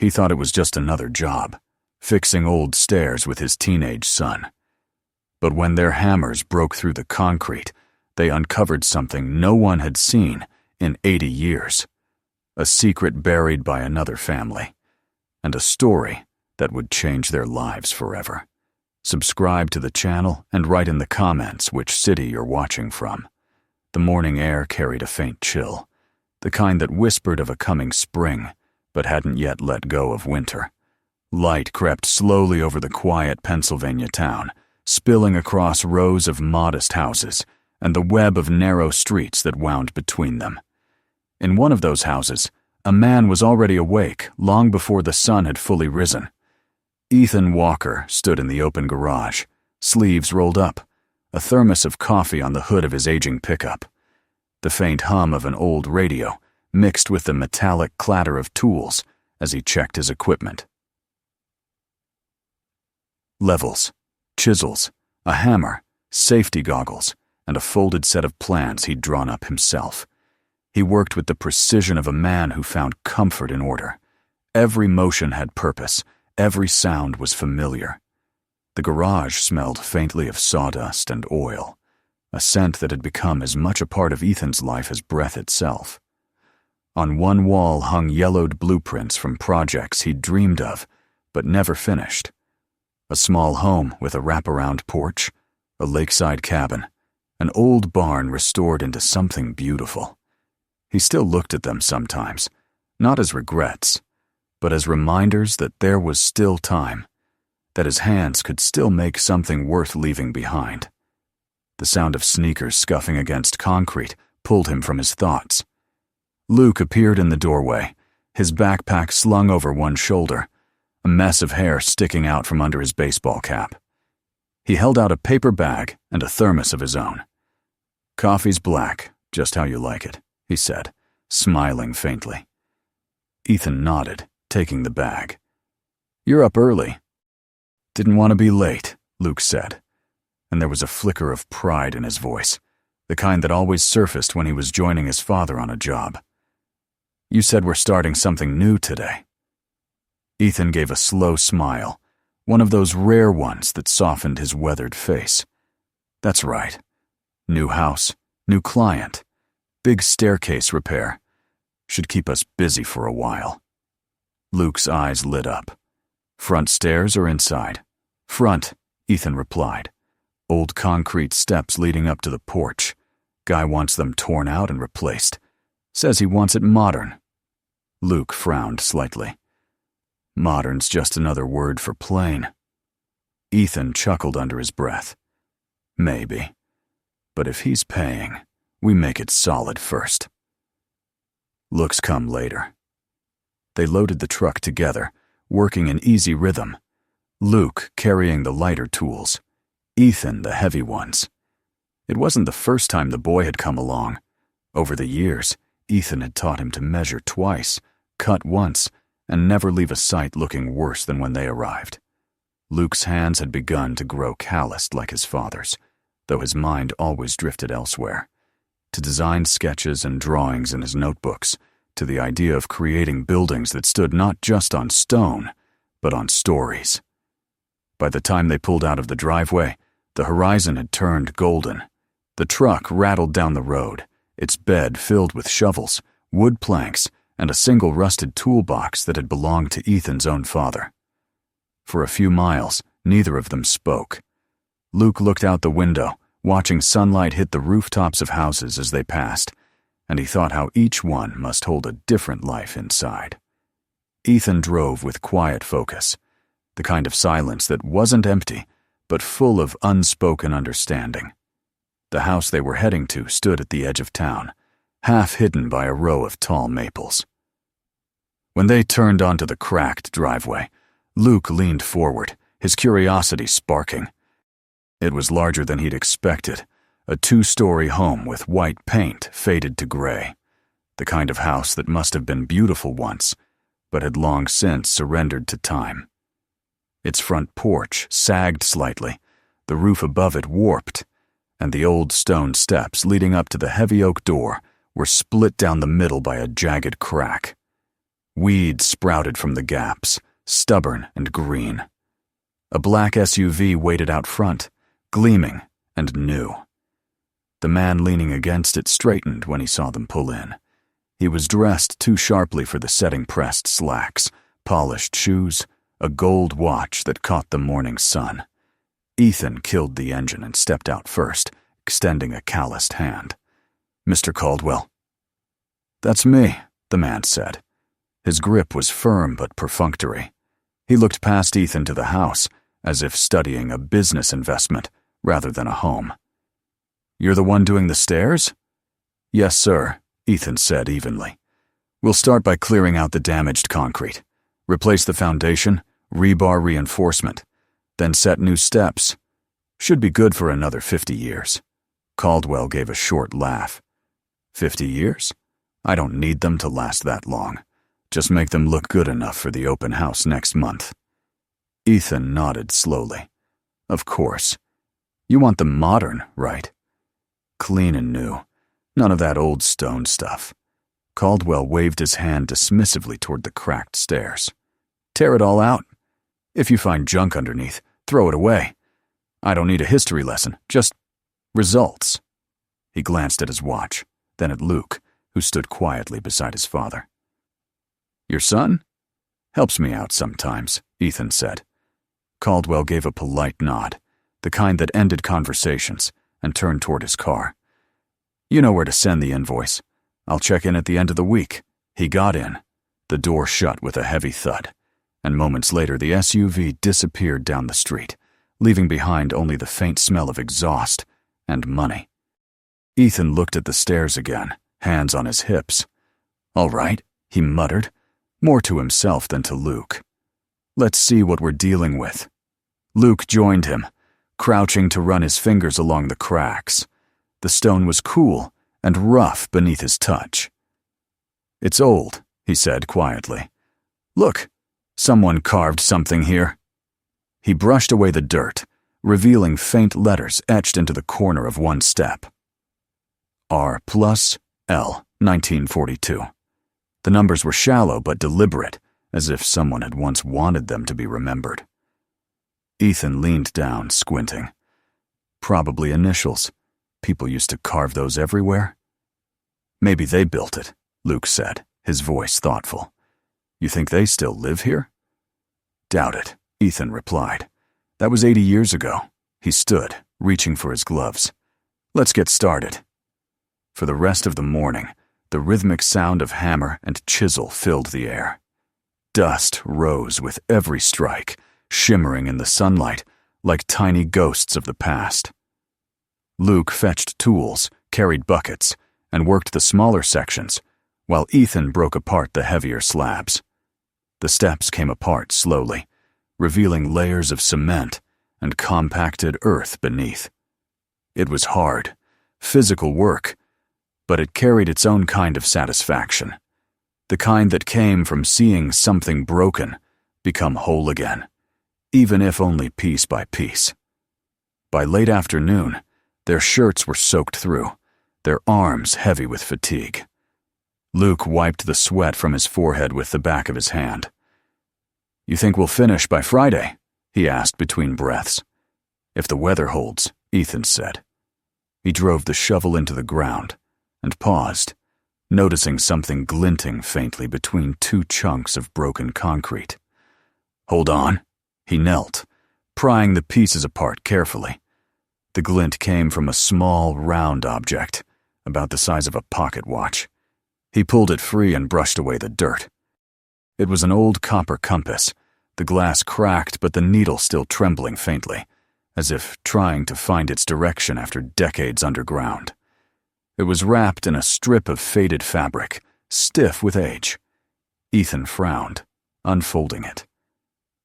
He thought it was just another job, fixing old stairs with his teenage son. But when their hammers broke through the concrete, they uncovered something no one had seen in 80 years. A secret buried by another family, and a story that would change their lives forever. Subscribe to the channel and write in the comments which city you're watching from. The morning air carried a faint chill, the kind that whispered of a coming spring, but hadn't yet let go of winter. Light crept slowly over the quiet Pennsylvania town, spilling across rows of modest houses and the web of narrow streets that wound between them. In one of those houses, a man was already awake long before the sun had fully risen. Ethan Walker stood in the open garage, sleeves rolled up, a thermos of coffee on the hood of his aging pickup. The faint hum of an old radio mixed with the metallic clatter of tools as he checked his equipment. Levels, chisels, a hammer, safety goggles, and a folded set of plans he'd drawn up himself. He worked with the precision of a man who found comfort in order. Every motion had purpose, every sound was familiar. The garage smelled faintly of sawdust and oil, a scent that had become as much a part of Ethan's life as breath itself. On one wall hung yellowed blueprints from projects he'd dreamed of, but never finished. A small home with a wraparound porch, a lakeside cabin, an old barn restored into something beautiful. He still looked at them sometimes, not as regrets, but as reminders that there was still time, that his hands could still make something worth leaving behind. The sound of sneakers scuffing against concrete pulled him from his thoughts. Luke appeared in the doorway, his backpack slung over one shoulder, a mess of hair sticking out from under his baseball cap. He held out a paper bag and a thermos of his own. "Coffee's black, just how you like it," he said, smiling faintly. Ethan nodded, taking the bag. "You're up early." "Didn't want to be late," Luke said, and there was a flicker of pride in his voice, the kind that always surfaced when he was joining his father on a job. "You said we're starting something new today." Ethan gave a slow smile, one of those rare ones that softened his weathered face. "That's right. New house, new client, big staircase repair. Should keep us busy for a while." Luke's eyes lit up. "Front stairs or inside?" "Front," Ethan replied. "Old concrete steps leading up to the porch. Guy wants them torn out and replaced. Says he wants it modern." Luke frowned slightly. "Modern's just another word for plain." Ethan chuckled under his breath. "Maybe. But if he's paying, we make it solid first." Looks come later. They loaded the truck together, working in easy rhythm. Luke carrying the lighter tools, Ethan the heavy ones. It wasn't the first time the boy had come along. Over the years, Ethan had taught him to measure twice, cut once, and never leave a site looking worse than when they arrived. Luke's hands had begun to grow calloused like his father's, though his mind always drifted elsewhere, to design sketches and drawings in his notebooks, to the idea of creating buildings that stood not just on stone, but on stories. By the time they pulled out of the driveway, the horizon had turned golden. The truck rattled down the road, its bed filled with shovels, wood planks, and a single rusted toolbox that had belonged to Ethan's own father. For a few miles, neither of them spoke. Luke looked out the window, watching sunlight hit the rooftops of houses as they passed, and he thought how each one must hold a different life inside. Ethan drove with quiet focus, the kind of silence that wasn't empty, but full of unspoken understanding. The house they were heading to stood at the edge of town, half hidden by a row of tall maples. When they turned onto the cracked driveway, Luke leaned forward, his curiosity sparking. It was larger than he'd expected, a 2-story home with white paint faded to gray, the kind of house that must have been beautiful once, but had long since surrendered to time. Its front porch sagged slightly, the roof above it warped, and the old stone steps leading up to the heavy oak door were split down the middle by a jagged crack. Weeds sprouted from the gaps, stubborn and green. A black SUV waited out front, gleaming and new. The man leaning against it straightened when he saw them pull in. He was dressed too sharply for the setting-pressed slacks, polished shoes, a gold watch that caught the morning sun. Ethan killed the engine and stepped out first, extending a calloused hand. "Mr. Caldwell." "That's me," the man said. His grip was firm but perfunctory. He looked past Ethan to the house, as if studying a business investment rather than a home. "You're the one doing the stairs?" "Yes, sir," Ethan said evenly. "We'll start by clearing out the damaged concrete, replace the foundation, rebar reinforcement, then set new steps. Should be good for another 50 years. Caldwell gave a short laugh. 50 years? I don't need them to last that long. Just make them look good enough for the open house next month." Ethan nodded slowly. "Of course. You want them modern, right? Clean and new. None of that old stone stuff." Caldwell waved his hand dismissively toward the cracked stairs. "Tear it all out. If you find junk underneath, throw it away. I don't need a history lesson, just results." He glanced at his watch, then at Luke, who stood quietly beside his father. "Your son? Helps me out sometimes," Ethan said. Caldwell gave a polite nod, the kind that ended conversations, and turned toward his car. "You know where to send the invoice. I'll check in at the end of the week." He got in. The door shut with a heavy thud, and moments later the SUV disappeared down the street, leaving behind only the faint smell of exhaust and money. Ethan looked at the stairs again, hands on his hips. "All right," he muttered, more to himself than to Luke. "Let's see what we're dealing with." Luke joined him, crouching to run his fingers along the cracks. The stone was cool and rough beneath his touch. "It's old," he said quietly. "Look, someone carved something here." He brushed away the dirt, revealing faint letters etched into the corner of one step. R+L, 1942. The numbers were shallow but deliberate, as if someone had once wanted them to be remembered. Ethan leaned down, squinting. Probably initials. People used to carve those everywhere. "Maybe they built it," Luke said, his voice thoughtful. "You think they still live here?" "Doubt it," Ethan replied. "That was 80 years ago." He stood, reaching for his gloves. "Let's get started." For the rest of the morning, the rhythmic sound of hammer and chisel filled the air. Dust rose with every strike, shimmering in the sunlight like tiny ghosts of the past. Luke fetched tools, carried buckets, and worked the smaller sections, while Ethan broke apart the heavier slabs. The steps came apart slowly, revealing layers of cement and compacted earth beneath. It was hard, physical work, but it carried its own kind of satisfaction, the kind that came from seeing something broken become whole again, even if only piece by piece. By late afternoon, their shirts were soaked through, their arms heavy with fatigue. Luke wiped the sweat from his forehead with the back of his hand. "You think we'll finish by Friday?" he asked between breaths. "If the weather holds," Ethan said. He drove the shovel into the ground and paused, noticing something glinting faintly between two chunks of broken concrete. "Hold on." He knelt, prying the pieces apart carefully. The glint came from a small, round object, about the size of a pocket watch. He pulled it free and brushed away the dirt. It was an old copper compass, the glass cracked but the needle still trembling faintly, as if trying to find its direction after decades underground. It was wrapped in a strip of faded fabric, stiff with age. Ethan frowned, unfolding it.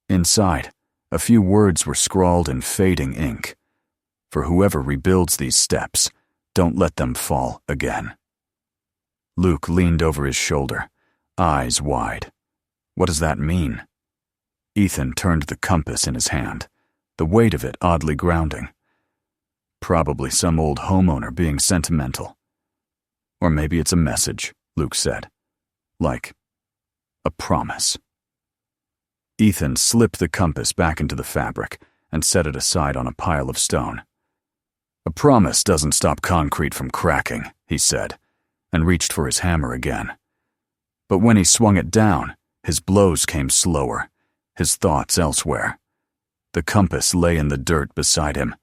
Inside, a few words were scrawled in fading ink. "For whoever rebuilds these steps, don't let them fall again." Luke leaned over his shoulder, eyes wide. "What does that mean?" Ethan turned the compass in his hand, the weight of it oddly grounding. "Probably some old homeowner being sentimental. Or maybe it's a message," Luke said. "Like, a promise. Ethan slipped the compass back into the fabric and set it aside on a pile of stone. "A promise doesn't stop concrete from cracking," he said, and reached for his hammer again. But when he swung it down, his blows came slower, his thoughts elsewhere. The compass lay in the dirt beside him,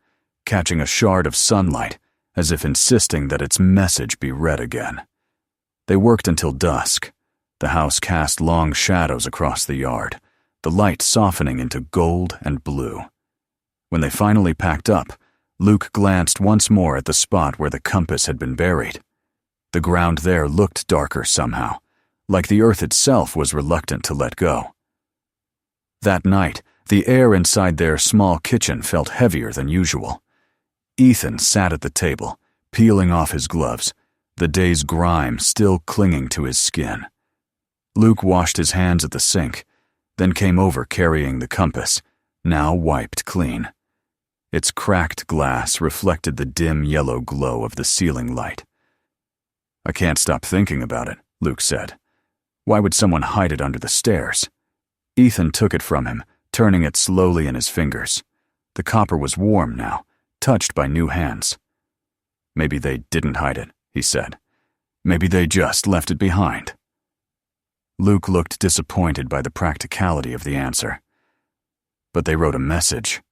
catching a shard of sunlight, as if insisting that its message be read again. They worked until dusk. The house cast long shadows across the yard, the light softening into gold and blue. When they finally packed up, Luke glanced once more at the spot where the compass had been buried. The ground there looked darker somehow, like the earth itself was reluctant to let go. That night, the air inside their small kitchen felt heavier than usual. Ethan sat at the table, peeling off his gloves, the day's grime still clinging to his skin. Luke washed his hands at the sink, then came over carrying the compass, now wiped clean. Its cracked glass reflected the dim yellow glow of the ceiling light. "I can't stop thinking about it," Luke said. "Why would someone hide it under the stairs?" Ethan took it from him, turning it slowly in his fingers. The copper was warm now, touched by new hands. "Maybe they didn't hide it," he said. "Maybe they just left it behind." Luke looked disappointed by the practicality of the answer. "But they wrote a message."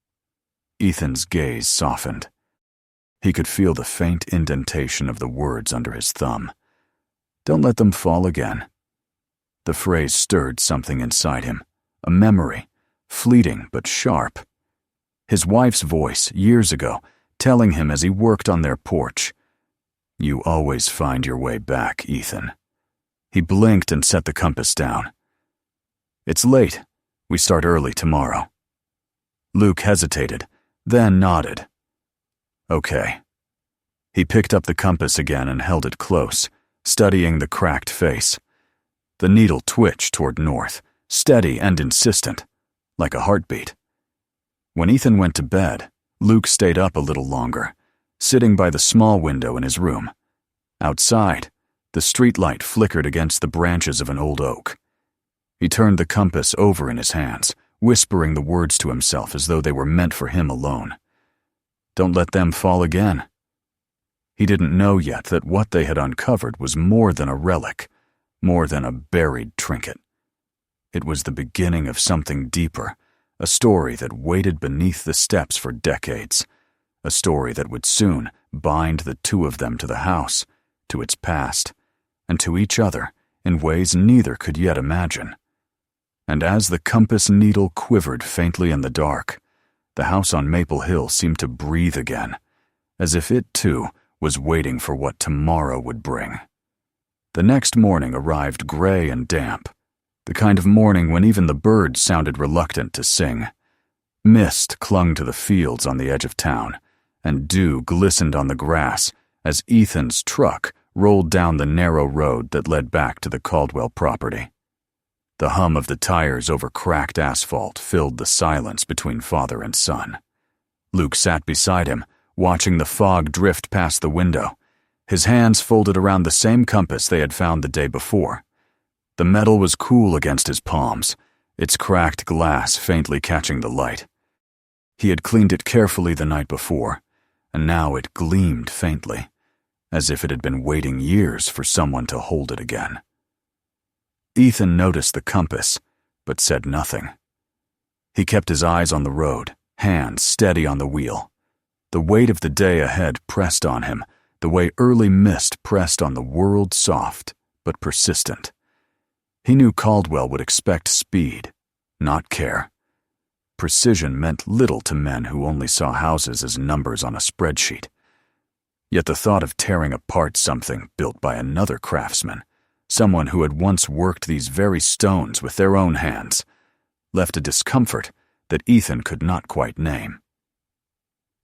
Ethan's gaze softened. He could feel the faint indentation of the words under his thumb. "Don't let them fall again." The phrase stirred something inside him, a memory, fleeting but sharp. His wife's voice, years ago, telling him as he worked on their porch, "You always find your way back, Ethan." He blinked and set the compass down. "It's late. We start early tomorrow." Luke hesitated, then nodded. "Okay." He picked up the compass again and held it close, studying the cracked face. The needle twitched toward north, steady and insistent, like a heartbeat. When Ethan went to bed, Luke stayed up a little longer, sitting by the small window in his room. Outside, the streetlight flickered against the branches of an old oak. He turned the compass over in his hands, whispering the words to himself as though they were meant for him alone. Don't let them fall again. He didn't know yet that what they had uncovered was more than a relic, more than a buried trinket. It was the beginning of something deeper, a story that waited beneath the steps for decades, a story that would soon bind the two of them to the house, to its past, and to each other in ways neither could yet imagine. And as the compass needle quivered faintly in the dark, the house on Maple Hill seemed to breathe again, as if it too was waiting for what tomorrow would bring. The next morning arrived gray and damp, the kind of morning when even the birds sounded reluctant to sing. Mist clung to the fields on the edge of town, and dew glistened on the grass as Ethan's truck rolled down the narrow road that led back to the Caldwell property. The hum of the tires over cracked asphalt filled the silence between father and son. Luke sat beside him, watching the fog drift past the window, his hands folded around the same compass they had found the day before. The metal was cool against his palms, its cracked glass faintly catching the light. He had cleaned it carefully the night before, and now it gleamed faintly, as if it had been waiting years for someone to hold it again. Ethan noticed the compass, but said nothing. He kept his eyes on the road, hands steady on the wheel. The weight of the day ahead pressed on him, the way early mist pressed on the world soft, but persistent. He knew Caldwell would expect speed, not care. Precision meant little to men who only saw houses as numbers on a spreadsheet. Yet the thought of tearing apart something built by another craftsman, someone who had once worked these very stones with their own hands, left a discomfort that Ethan could not quite name.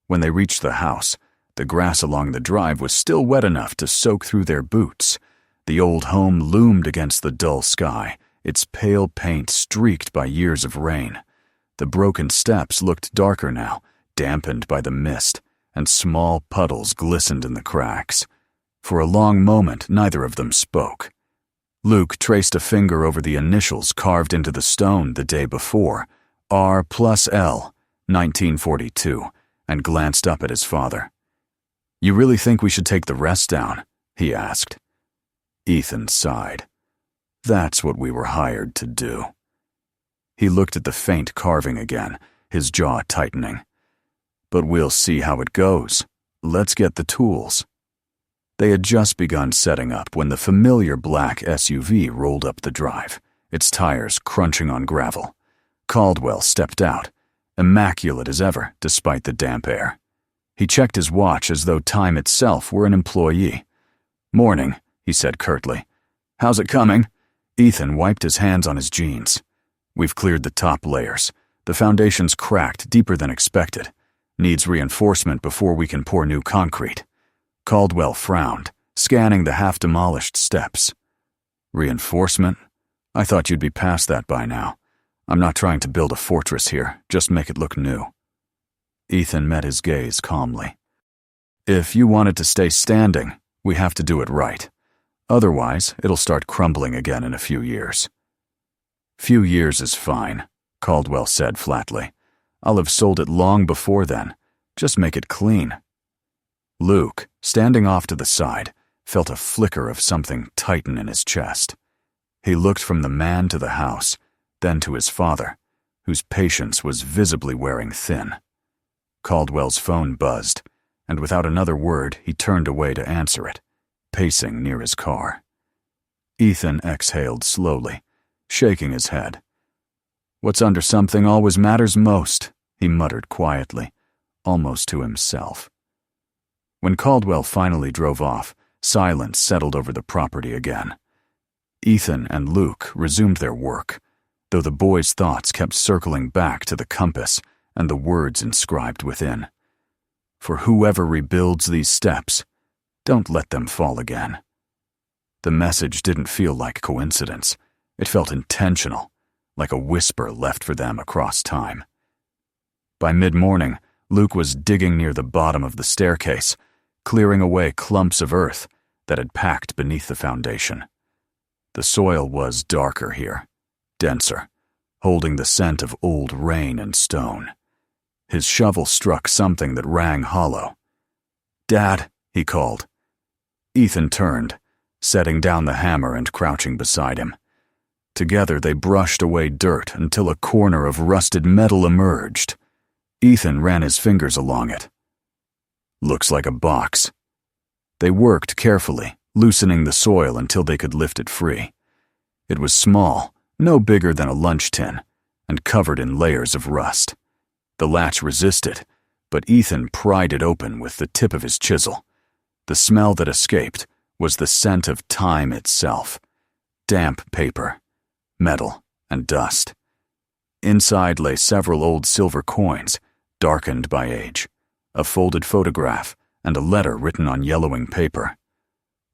When they reached the house, the grass along the drive was still wet enough to soak through their boots. The old home loomed against the dull sky, its pale paint streaked by years of rain. The broken steps looked darker now, dampened by the mist, and small puddles glistened in the cracks. For a long moment, neither of them spoke. Luke traced a finger over the initials carved into the stone the day before, R+L, 1942, and glanced up at his father. "You really think we should take the rest down?" he asked. Ethan sighed. "That's what we were hired to do." He looked at the faint carving again, his jaw tightening. "But we'll see how it goes. Let's get the tools." They had just begun setting up when the familiar black SUV rolled up the drive, its tires crunching on gravel. Caldwell stepped out, immaculate as ever despite the damp air. He checked his watch as though time itself were an employee. "Morning," he said curtly. "How's it coming?" Ethan wiped his hands on his jeans. "We've cleared the top layers. The foundation's cracked deeper than expected. Needs reinforcement before we can pour new concrete." Caldwell frowned, scanning the half-demolished steps. "Reinforcement? I thought you'd be past that by now. I'm not trying to build a fortress here, just make it look new." Ethan met his gaze calmly. "If you want it to stay standing, we have to do it right. Otherwise, it'll start crumbling again in a few years." "Few years is fine," Caldwell said flatly. "I'll have sold it long before then. Just make it clean." Luke, standing off to the side, felt a flicker of something tighten in his chest. He looked from the man to the house, then to his father, whose patience was visibly wearing thin. Caldwell's phone buzzed, and without another word he turned away to answer it, pacing near his car. Ethan exhaled slowly, shaking his head. "What's under something always matters most," he muttered quietly, almost to himself. When Caldwell finally drove off, silence settled over the property again. Ethan and Luke resumed their work, though the boys' thoughts kept circling back to the compass and the words inscribed within. "For whoever rebuilds these steps, don't let them fall again." The message didn't feel like coincidence. It felt intentional, like a whisper left for them across time. By mid-morning, Luke was digging near the bottom of the staircase, clearing away clumps of earth that had packed beneath the foundation. The soil was darker here, denser, holding the scent of old rain and stone. His shovel struck something that rang hollow. "Dad," he called. Ethan turned, setting down the hammer and crouching beside him. Together they brushed away dirt until a corner of rusted metal emerged. Ethan ran his fingers along it. "Looks like a box." They worked carefully, loosening the soil until they could lift it free. It was small, no bigger than a lunch tin, and covered in layers of rust. The latch resisted, but Ethan pried it open with the tip of his chisel. The smell that escaped was the scent of time itself. Damp paper, metal, and dust. Inside lay several old silver coins, darkened by age, a folded photograph, and a letter written on yellowing paper.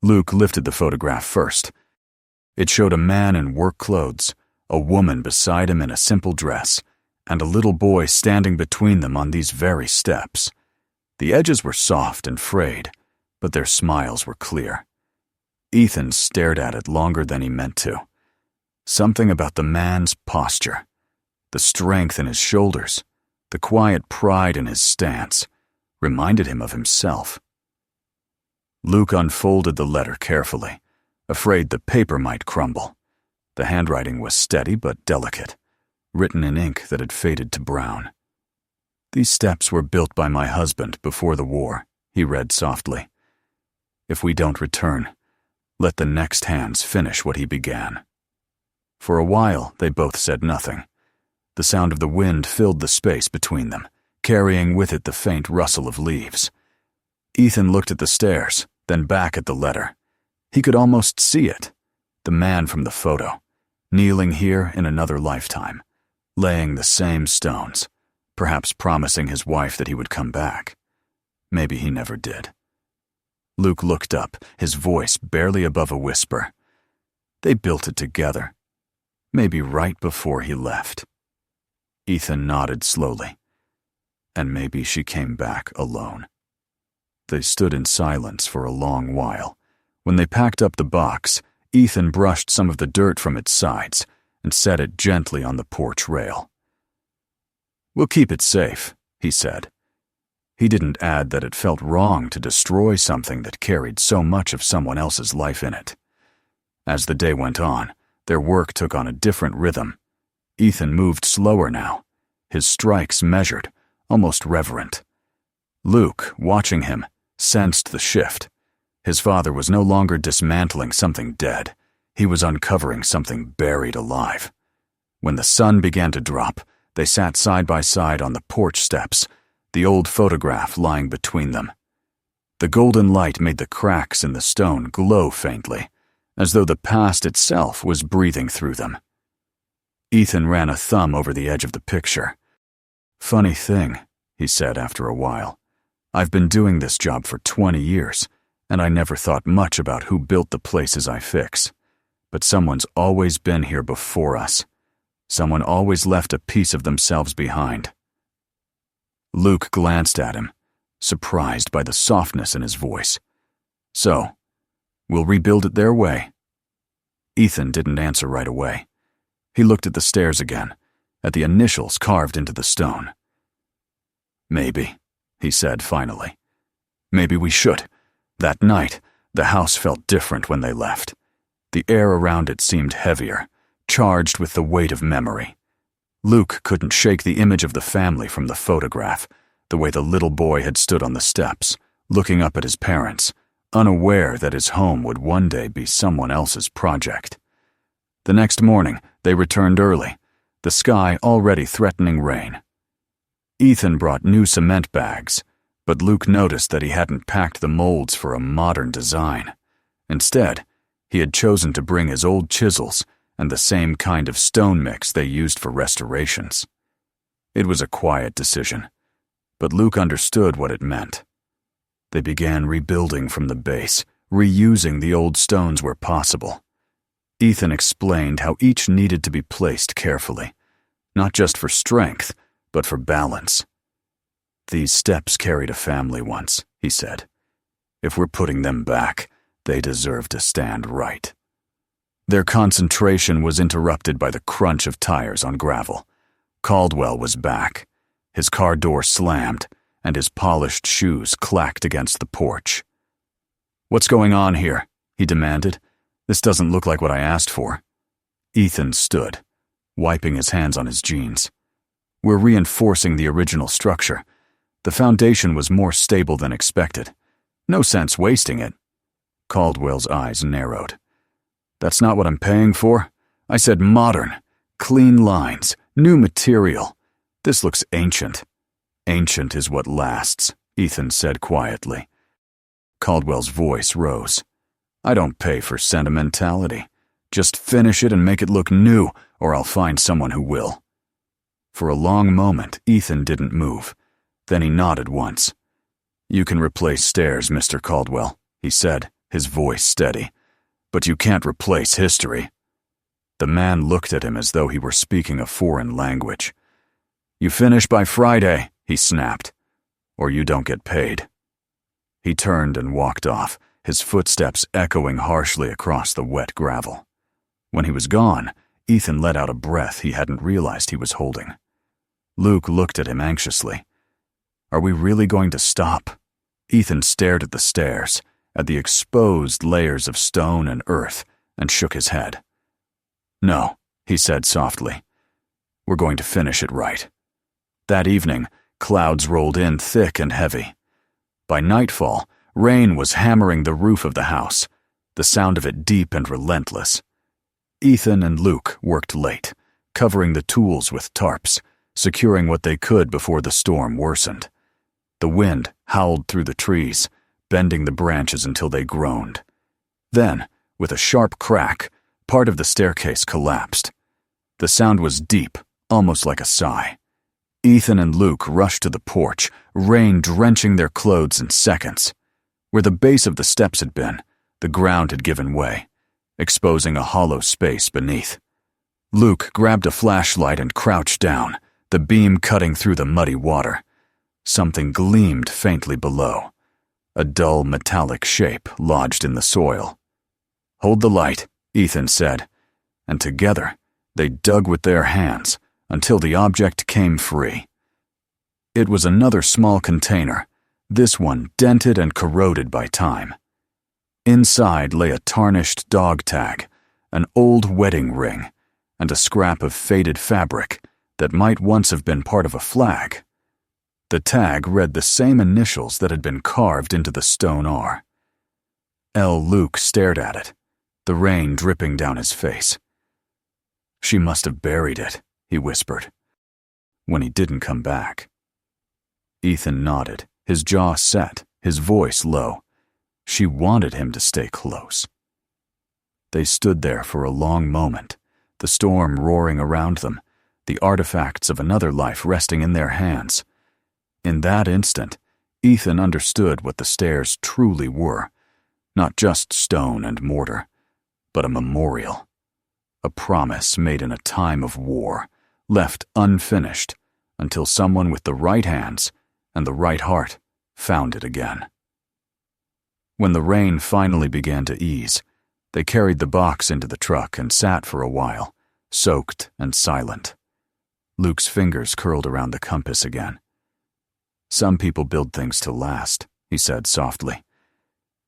Luke lifted the photograph first. It showed a man in work clothes, a woman beside him in a simple dress, and a little boy standing between them on these very steps. The edges were soft and frayed, but their smiles were clear. Ethan stared at it longer than he meant to. Something about the man's posture, the strength in his shoulders, the quiet pride in his stance, reminded him of himself. Luke unfolded the letter carefully, afraid the paper might crumble. The handwriting was steady but delicate, written in ink that had faded to brown. "These steps were built by my husband before the war," he read softly. "If we don't return, let the next hands finish what he began." For a while, they both said nothing. The sound of the wind filled the space between them, carrying with it the faint rustle of leaves. Ethan looked at the stairs, then back at the letter. He could almost see it, the man from the photo, kneeling here in another lifetime, laying the same stones, perhaps promising his wife that he would come back. Maybe he never did. Luke looked up, his voice barely above a whisper. They built it together, maybe right before he left. Ethan nodded slowly. And maybe she came back alone. They stood in silence for a long while. When they packed up the box, Ethan brushed some of the dirt from its sides and set it gently on the porch rail. "We'll keep it safe," he said. He didn't add that it felt wrong to destroy something that carried so much of someone else's life in it. As the day went on, their work took on a different rhythm. Ethan moved slower now, his strikes measured, almost reverent. Luke, watching him, sensed the shift. His father was no longer dismantling something dead. He was uncovering something buried alive. When the sun began to drop, they sat side by side on the porch steps, the old photograph lying between them. The golden light made the cracks in the stone glow faintly, as though the past itself was breathing through them. Ethan ran a thumb over the edge of the picture. "Funny thing," he said after a while. "I've been doing this job for 20 years, and I never thought much about who built the places I fix. But someone's always been here before us. Someone always left a piece of themselves behind." Luke glanced at him, surprised by the softness in his voice. "So, we'll rebuild it their way?" Ethan didn't answer right away. He looked at the stairs again, at the initials carved into the stone. "Maybe," he said finally. "Maybe we should." That night, the house felt different when they left. The air around it seemed heavier, charged with the weight of memory. Luke couldn't shake the image of the family from the photograph, the way the little boy had stood on the steps, looking up at his parents, unaware that his home would one day be someone else's project. The next morning, they returned early, the sky already threatening rain. Ethan brought new cement bags, but Luke noticed that he hadn't packed the molds for a modern design. Instead, he had chosen to bring his old chisels and the same kind of stone mix they used for restorations. It was a quiet decision, but Luke understood what it meant. They began rebuilding from the base, reusing the old stones where possible. Ethan explained how each needed to be placed carefully, not just for strength, but for balance. "These steps carried a family once," he said. "If we're putting them back, they deserve to stand right." Their concentration was interrupted by the crunch of tires on gravel. Caldwell was back. His car door slammed, and his polished shoes clacked against the porch. "What's going on here?" he demanded. "This doesn't look like what I asked for." Ethan stood, wiping his hands on his jeans. "We're reinforcing the original structure. The foundation was more stable than expected. No sense wasting it." Caldwell's eyes narrowed. "That's not what I'm paying for. I said modern, clean lines, new material. This looks ancient." "Ancient is what lasts," Ethan said quietly. Caldwell's voice rose. "I don't pay for sentimentality. Just finish it and make it look new, or I'll find someone who will." For a long moment, Ethan didn't move. Then he nodded once. "You can replace stairs, Mr. Caldwell," he said, his voice steady. "But you can't replace history." The man looked at him as though he were speaking a foreign language. "You finish by Friday," he snapped, "or you don't get paid." He turned and walked off, his footsteps echoing harshly across the wet gravel. When he was gone, Ethan let out a breath he hadn't realized he was holding. Luke looked at him anxiously. "Are we really going to stop?" Ethan stared at the stairs, at the exposed layers of stone and earth, and shook his head. "No," he said softly. "We're going to finish it right." That evening, clouds rolled in thick and heavy. By nightfall, rain was hammering the roof of the house, the sound of it deep and relentless. Ethan and Luke worked late, covering the tools with tarps, securing what they could before the storm worsened. The wind howled through the trees, bending the branches until they groaned. Then, with a sharp crack, part of the staircase collapsed. The sound was deep, almost like a sigh. Ethan and Luke rushed to the porch, rain drenching their clothes in seconds. Where the base of the steps had been, the ground had given way, exposing a hollow space beneath. Luke grabbed a flashlight and crouched down, the beam cutting through the muddy water. Something gleamed faintly below, a dull metallic shape lodged in the soil. "Hold the light," Ethan said, and together they dug with their hands until the object came free. It was another small container, this one dented and corroded by time. Inside lay a tarnished dog tag, an old wedding ring, and a scrap of faded fabric that might once have been part of a flag. The tag read the same initials that had been carved into the stone R. L. Luke stared at it, the rain dripping down his face. "She must have buried it," he whispered, when he didn't come back. Ethan nodded, his jaw set, his voice low. She wanted him to stay close. They stood there for a long moment, the storm roaring around them, the artifacts of another life resting in their hands. In that instant, Ethan understood what the stairs truly were, not just stone and mortar, but a memorial. A promise made in a time of war, left unfinished until someone with the right hands and the right heart found it again. When the rain finally began to ease, they carried the box into the truck and sat for a while, soaked and silent. Luke's fingers curled around the compass again. "Some people build things to last," he said softly.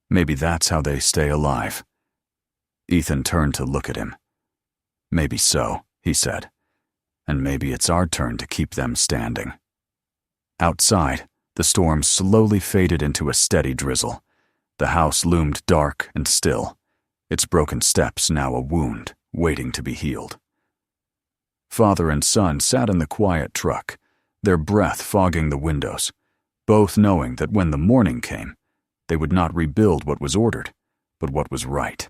"Maybe that's how they stay alive." Ethan turned to look at him. "Maybe so," he said. "And maybe it's our turn to keep them standing." Outside, the storm slowly faded into a steady drizzle. The house loomed dark and still, its broken steps now a wound waiting to be healed. Father and son sat in the quiet truck, their breath fogging the windows, both knowing that when the morning came, they would not rebuild what was ordered, but what was right.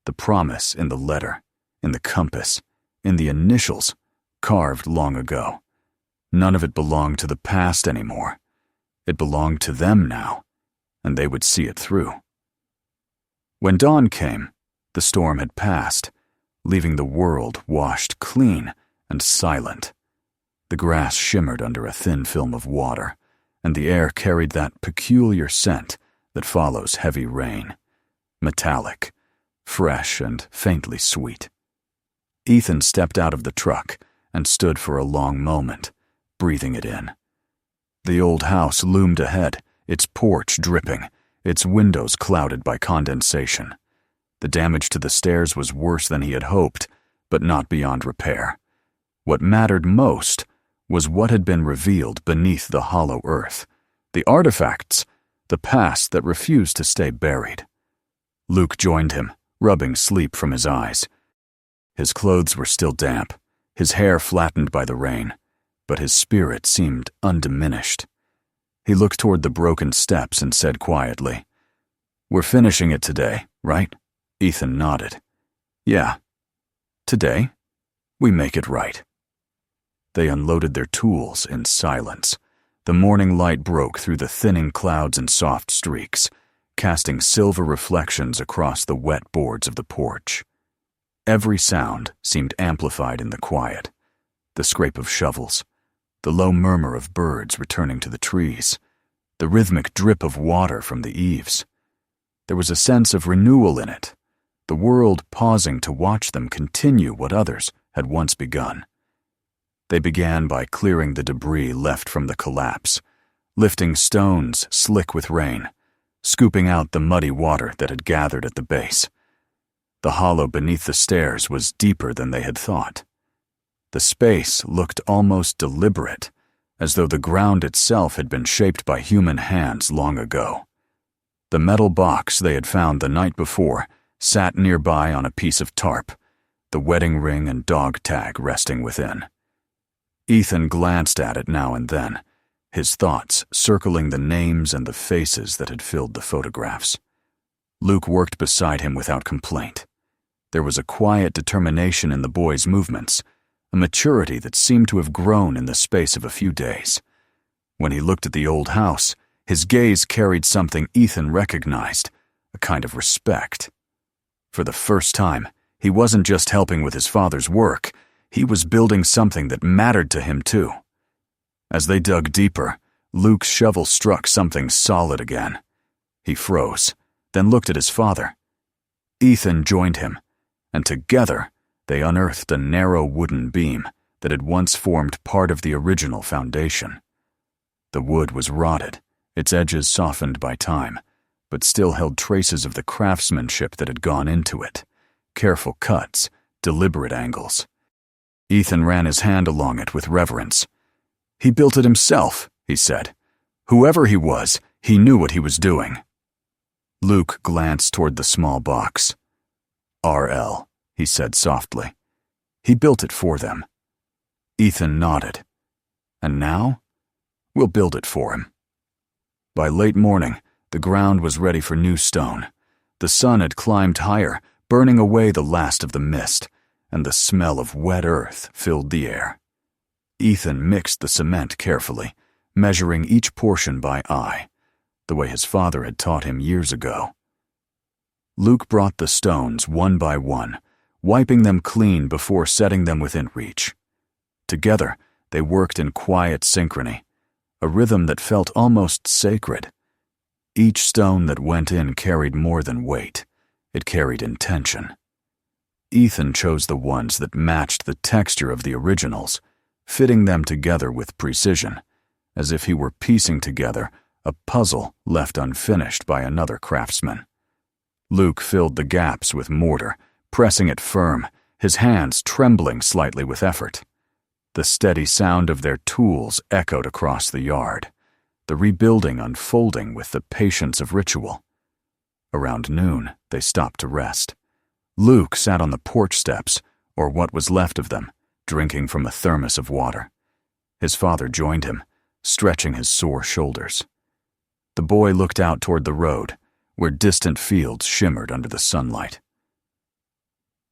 The promise in the letter, in the compass, in the initials, carved long ago. None of it belonged to the past anymore. It belonged to them now, and they would see it through. When dawn came, the storm had passed, leaving the world washed clean and silent. The grass shimmered under a thin film of water, and the air carried that peculiar scent that follows heavy rain, metallic, fresh and faintly sweet. Ethan stepped out of the truck and stood for a long moment, breathing it in. The old house loomed ahead, its porch dripping, its windows clouded by condensation. The damage to the stairs was worse than he had hoped, but not beyond repair. What mattered most was what had been revealed beneath the hollow earth, the artifacts, the past that refused to stay buried. Luke joined him, rubbing sleep from his eyes. His clothes were still damp, his hair flattened by the rain, but his spirit seemed undiminished. He looked toward the broken steps and said quietly, "We're finishing it today, right?" Ethan nodded. "Yeah. Today, we make it right." They unloaded their tools in silence. The morning light broke through the thinning clouds and soft streaks, casting silver reflections across the wet boards of the porch. Every sound seemed amplified in the quiet. The scrape of shovels, the low murmur of birds returning to the trees, the rhythmic drip of water from the eaves. There was a sense of renewal in it, the world pausing to watch them continue what others had once begun. They began by clearing the debris left from the collapse, lifting stones slick with rain, scooping out the muddy water that had gathered at the base. The hollow beneath the stairs was deeper than they had thought. The space looked almost deliberate, as though the ground itself had been shaped by human hands long ago. The metal box they had found the night before sat nearby on a piece of tarp, the wedding ring and dog tag resting within. Ethan glanced at it now and then, his thoughts circling the names and the faces that had filled the photographs. Luke worked beside him without complaint. There was a quiet determination in the boy's movements, a maturity that seemed to have grown in the space of a few days. When he looked at the old house, his gaze carried something Ethan recognized, a kind of respect. For the first time, he wasn't just helping with his father's work, he was building something that mattered to him too. As they dug deeper, Luke's shovel struck something solid again. He froze, then looked at his father. Ethan joined him, and together they unearthed a narrow wooden beam that had once formed part of the original foundation. The wood was rotted, its edges softened by time, but still held traces of the craftsmanship that had gone into it. Careful cuts, deliberate angles. Ethan ran his hand along it with reverence. "He built it himself," he said. "Whoever he was, he knew what he was doing." Luke glanced toward the small box. "RL," he said softly. "He built it for them." Ethan nodded. "And now? We'll build it for him." By late morning, the ground was ready for new stone. The sun had climbed higher, burning away the last of the mist, and the smell of wet earth filled the air. Ethan mixed the cement carefully, measuring each portion by eye, the way his father had taught him years ago. Luke brought the stones one by one, wiping them clean before setting them within reach. Together, they worked in quiet synchrony, a rhythm that felt almost sacred. Each stone that went in carried more than weight. It carried intention. Ethan chose the ones that matched the texture of the originals, fitting them together with precision, as if he were piecing together a puzzle left unfinished by another craftsman. Luke filled the gaps with mortar, pressing it firm, his hands trembling slightly with effort. The steady sound of their tools echoed across the yard, the rebuilding unfolding with the patience of ritual. Around noon, they stopped to rest. Luke sat on the porch steps, or what was left of them, drinking from a thermos of water. His father joined him, stretching his sore shoulders. The boy looked out toward the road, where distant fields shimmered under the sunlight.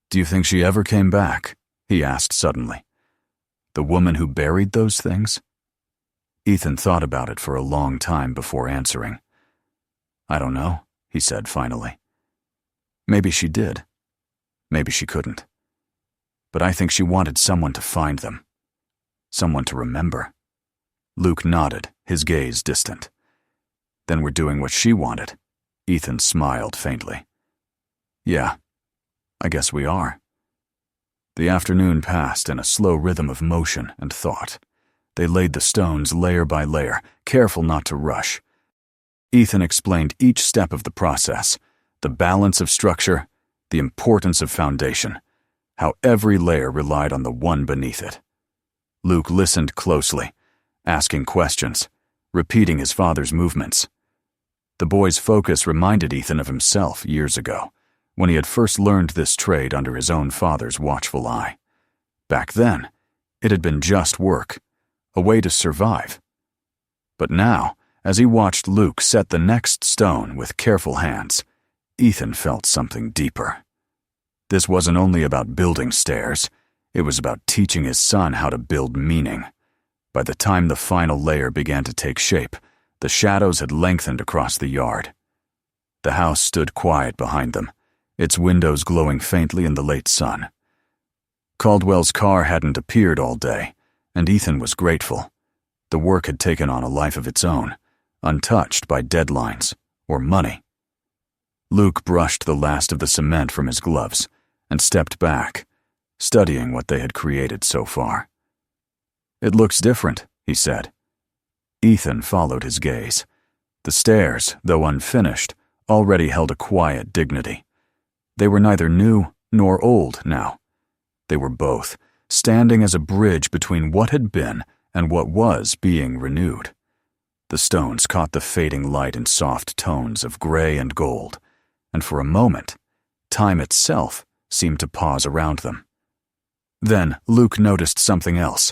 "Do you think she ever came back?" he asked suddenly. "The woman who buried those things?" Ethan thought about it for a long time before answering. "I don't know," he said finally. "Maybe she did. Maybe she couldn't. But I think she wanted someone to find them. Someone to remember." Luke nodded, his gaze distant. "Then we're doing what she wanted." Ethan smiled faintly. "Yeah, I guess we are." The afternoon passed in a slow rhythm of motion and thought. They laid the stones layer by layer, careful not to rush. Ethan explained each step of the process, the balance of structure, the importance of foundation, how every layer relied on the one beneath it. Luke listened closely, asking questions, repeating his father's movements. The boy's focus reminded Ethan of himself years ago, when he had first learned this trade under his own father's watchful eye. Back then, it had been just work, a way to survive. But now, as he watched Luke set the next stone with careful hands, Ethan felt something deeper. This wasn't only about building stairs, it was about teaching his son how to build meaning. By the time the final layer began to take shape, the shadows had lengthened across the yard. The house stood quiet behind them, its windows glowing faintly in the late sun. Caldwell's car hadn't appeared all day, and Ethan was grateful. The work had taken on a life of its own, untouched by deadlines or money. Luke brushed the last of the cement from his gloves and stepped back, studying what they had created so far. "It looks different," he said. Ethan followed his gaze. The stairs, though unfinished, already held a quiet dignity. They were neither new nor old now. They were both, standing as a bridge between what had been and what was being renewed. The stones caught the fading light in soft tones of gray and gold, and for a moment, time itself seemed to pause around them. Then Luke noticed something else.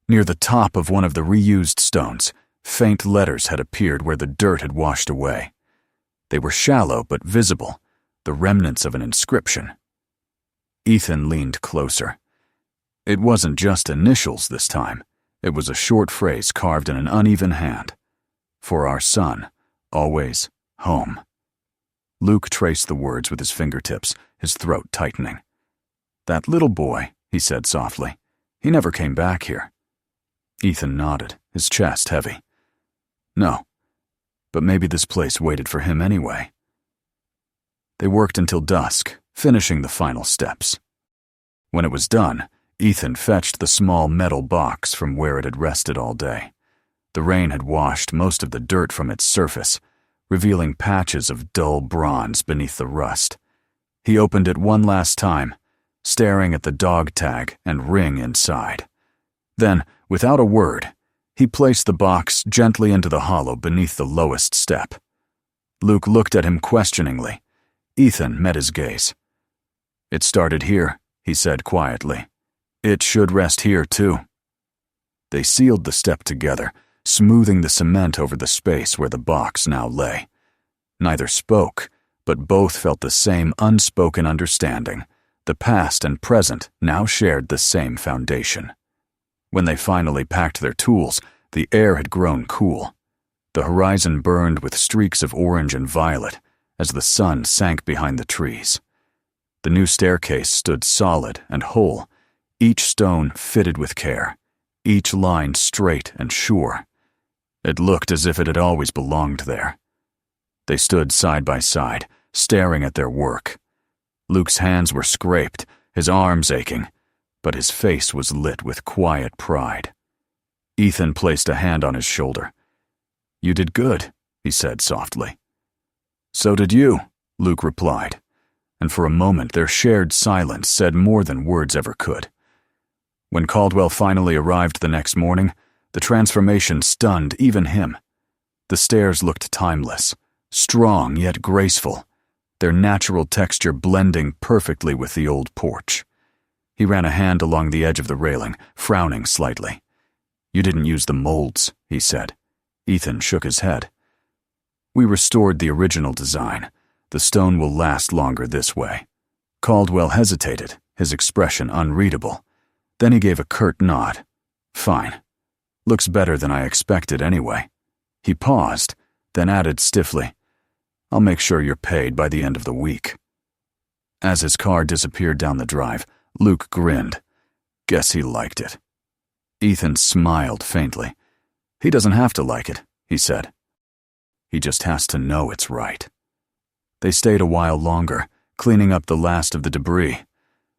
Near the top of one of the reused stones, faint letters had appeared where the dirt had washed away. They were shallow but visible, the remnants of an inscription. Ethan leaned closer. It wasn't just initials this time. It was a short phrase carved in an uneven hand. "For our son, always home." Luke traced the words with his fingertips, his throat tightening. "That little boy," he said softly, "he never came back here." Ethan nodded, his chest heavy. "No, but maybe this place waited for him anyway." They worked until dusk, finishing the final steps. When it was done, Ethan fetched the small metal box from where it had rested all day. The rain had washed most of the dirt from its surface, revealing patches of dull bronze beneath the rust. He opened it one last time, staring at the dog tag and ring inside. Then, without a word, he placed the box gently into the hollow beneath the lowest step. Luke looked at him questioningly. Ethan met his gaze. "It started here," he said quietly. "It should rest here, too." They sealed the step together, smoothing the cement over the space where the box now lay. Neither spoke, but both felt the same unspoken understanding. The past and present now shared the same foundation. When they finally packed their tools, the air had grown cool. The horizon burned with streaks of orange and violet as the sun sank behind the trees. The new staircase stood solid and whole, each stone fitted with care, each line straight and sure. It looked as if it had always belonged there. They stood side by side, staring at their work. Luke's hands were scraped, his arms aching, but his face was lit with quiet pride. Ethan placed a hand on his shoulder. "You did good," he said softly. "So did you," Luke replied, and for a moment their shared silence said more than words ever could. When Caldwell finally arrived the next morning, the transformation stunned even him. The stairs looked timeless, strong yet graceful, their natural texture blending perfectly with the old porch. He ran a hand along the edge of the railing, frowning slightly. "You didn't use the molds," he said. Ethan shook his head. "We restored the original design. The stone will last longer this way." Caldwell hesitated, his expression unreadable. Then he gave a curt nod. "Fine. Looks better than I expected anyway." He paused, then added stiffly, "I'll make sure you're paid by the end of the week." As his car disappeared down the drive, Luke grinned. Guess he liked it. Ethan smiled faintly. "He doesn't have to like it," he said. "He just has to know it's right." They stayed a while longer, cleaning up the last of the debris.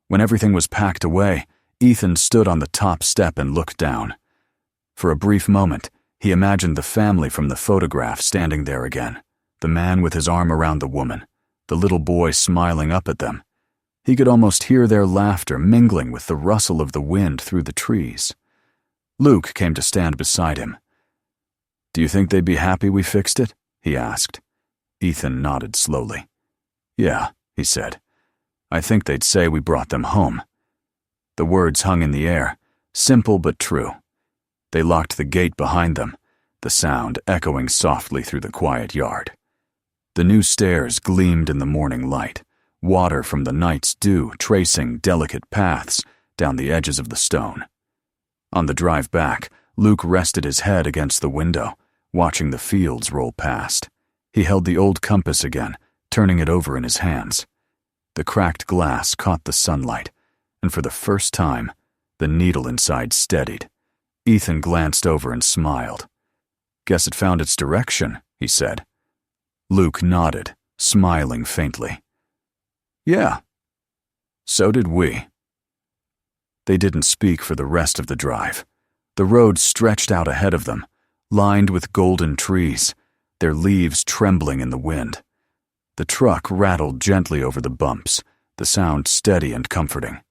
When everything was packed away, Ethan stood on the top step and looked down. For a brief moment, he imagined the family from the photograph standing there again, the man with his arm around the woman, the little boy smiling up at them. He could almost hear their laughter mingling with the rustle of the wind through the trees. Luke came to stand beside him. "Do you think they'd be happy we fixed it?" he asked. Ethan nodded slowly. "Yeah," he said. "I think they'd say we brought them home." The words hung in the air, simple but true. They locked the gate behind them, the sound echoing softly through the quiet yard. The new stairs gleamed in the morning light, water from the night's dew tracing delicate paths down the edges of the stone. On the drive back, Luke rested his head against the window, watching the fields roll past. He held the old compass again, turning it over in his hands. The cracked glass caught the sunlight, and for the first time, the needle inside steadied. Ethan glanced over and smiled. "Guess it found its direction," he said. Luke nodded, smiling faintly. "Yeah. So did we." They didn't speak for the rest of the drive. The road stretched out ahead of them, lined with golden trees, their leaves trembling in the wind. The truck rattled gently over the bumps, the sound steady and comforting.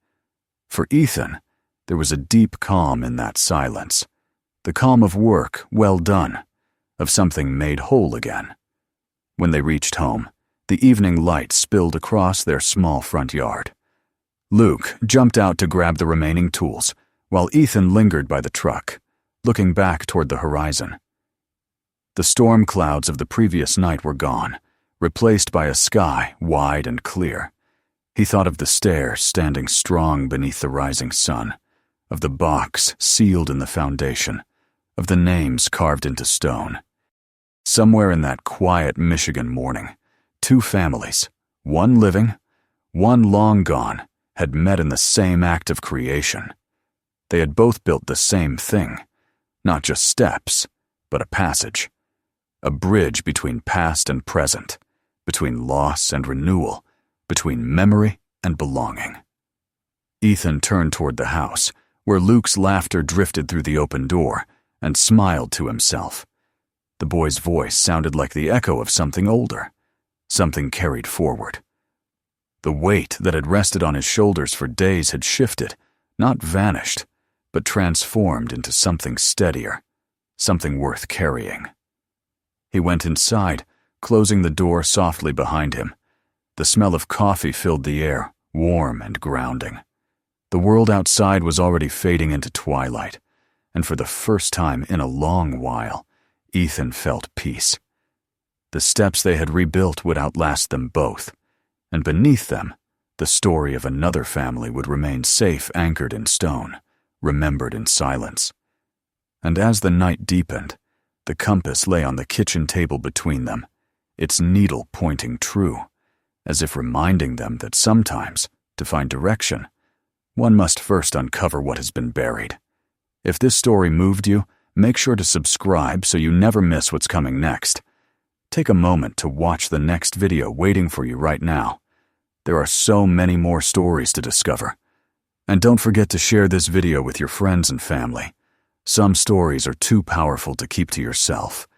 For Ethan, there was a deep calm in that silence, the calm of work well done, of something made whole again. When they reached home, the evening light spilled across their small front yard. Luke jumped out to grab the remaining tools, while Ethan lingered by the truck, looking back toward the horizon. The storm clouds of the previous night were gone, replaced by a sky wide and clear. He thought of the stairs standing strong beneath the rising sun, of the box sealed in the foundation, of the names carved into stone. Somewhere in that quiet Michigan morning, two families, one living, one long gone, had met in the same act of creation. They had both built the same thing, not just steps, but a passage, a bridge between past and present, between loss and renewal, between memory and belonging. Ethan turned toward the house, where Luke's laughter drifted through the open door, and smiled to himself. The boy's voice sounded like the echo of something older, something carried forward. The weight that had rested on his shoulders for days had shifted, not vanished, but transformed into something steadier, something worth carrying. He went inside, closing the door softly behind him. The smell of coffee filled the air, warm and grounding. The world outside was already fading into twilight, and for the first time in a long while, Ethan felt peace. The steps they had rebuilt would outlast them both, and beneath them, the story of another family would remain safe anchored in stone, remembered in silence. And as the night deepened, the compass lay on the kitchen table between them, its needle pointing true, as if reminding them that sometimes, to find direction, one must first uncover what has been buried. If this story moved you, make sure to subscribe so you never miss what's coming next. Take a moment to watch the next video waiting for you right now. There are so many more stories to discover. And don't forget to share this video with your friends and family. Some stories are too powerful to keep to yourself.